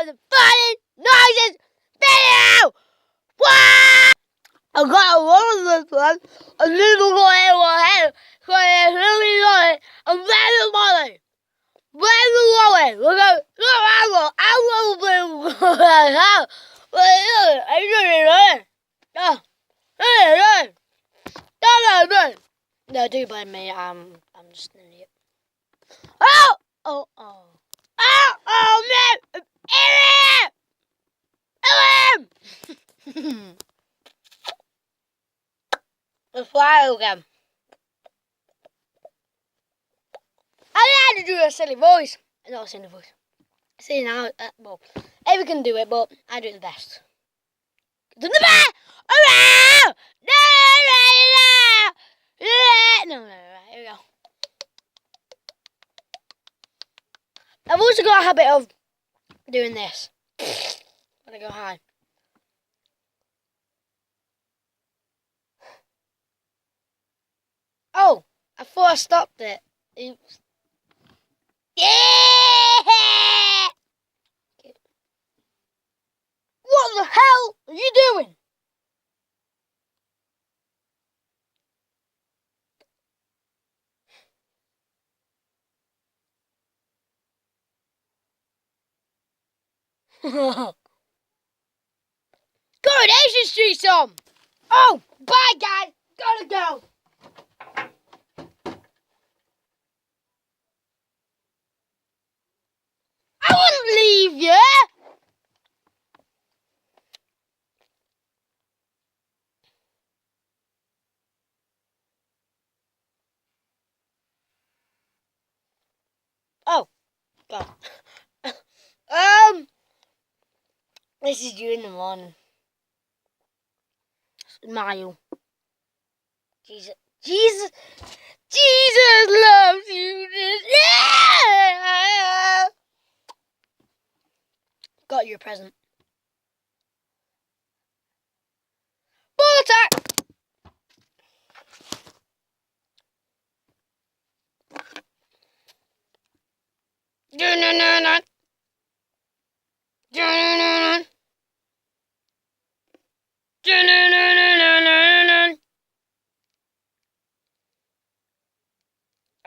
the funny noises video! What? I got a lot of this one. A little boy in my head. So it's really annoying. I'm very annoying. Very annoying. Look at look, I'm going to no, do blame me. I'm just an idiot. Oh! Oh! Oh! Oh! Oh! No! Idiot! Let's fly again. I had to do a silly voice. Not a silly voice. See now, well, everyone can do it, but I do it the best. The best! Oh, no, here we go. I've also got a habit of doing this when I go high. Oh, I thought I stopped it. Oops. Yeah! What the hell are you doing? Coronation Street's on. Oh, bye guys. Gotta go. I wouldn't leave you. Oh, God. This is you in the morning. Smile. Jesus loves you. Yeah! Got your present. Ball attack!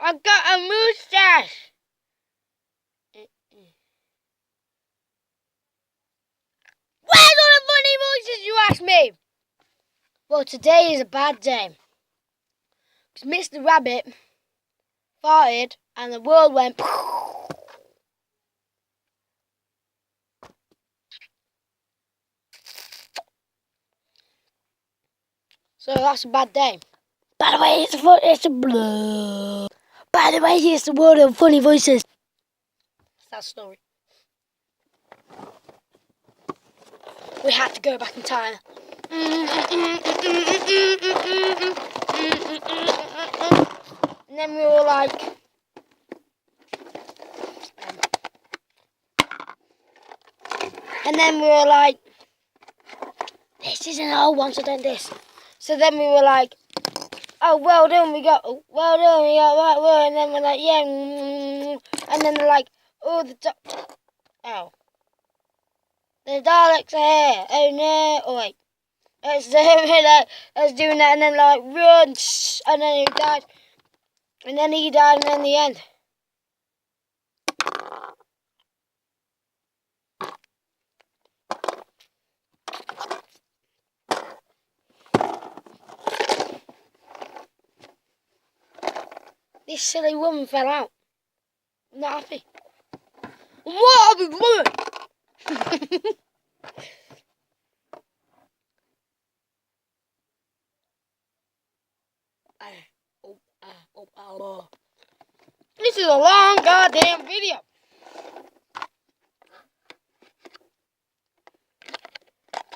I've got a moustache. Where's all the funny voices you asked me? Well, today is a bad day. Because Mr. Rabbit farted and the world went. So that's a bad day. By the way, it's a blur. By the way, it's the world of funny voices. That's that story. We had to go back in time. And then we were like, this is an old one, so don't this. So then we were like, oh, well done, we got that word. And then we're like, yeah. And then they're like, oh, the Daleks are here. Oh, no. Oh, wait. Let's doing that. And then like, run. And then he died. And then he died, and then the end. This silly woman fell out. I'm not happy. What a woman! This is a long goddamn video.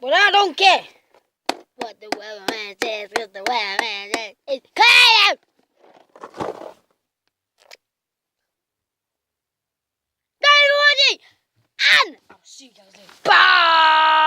But I don't care. What the weatherman says, what the weatherman says. It's cold! Thank you for watching! And I'll see you guys later. Bye!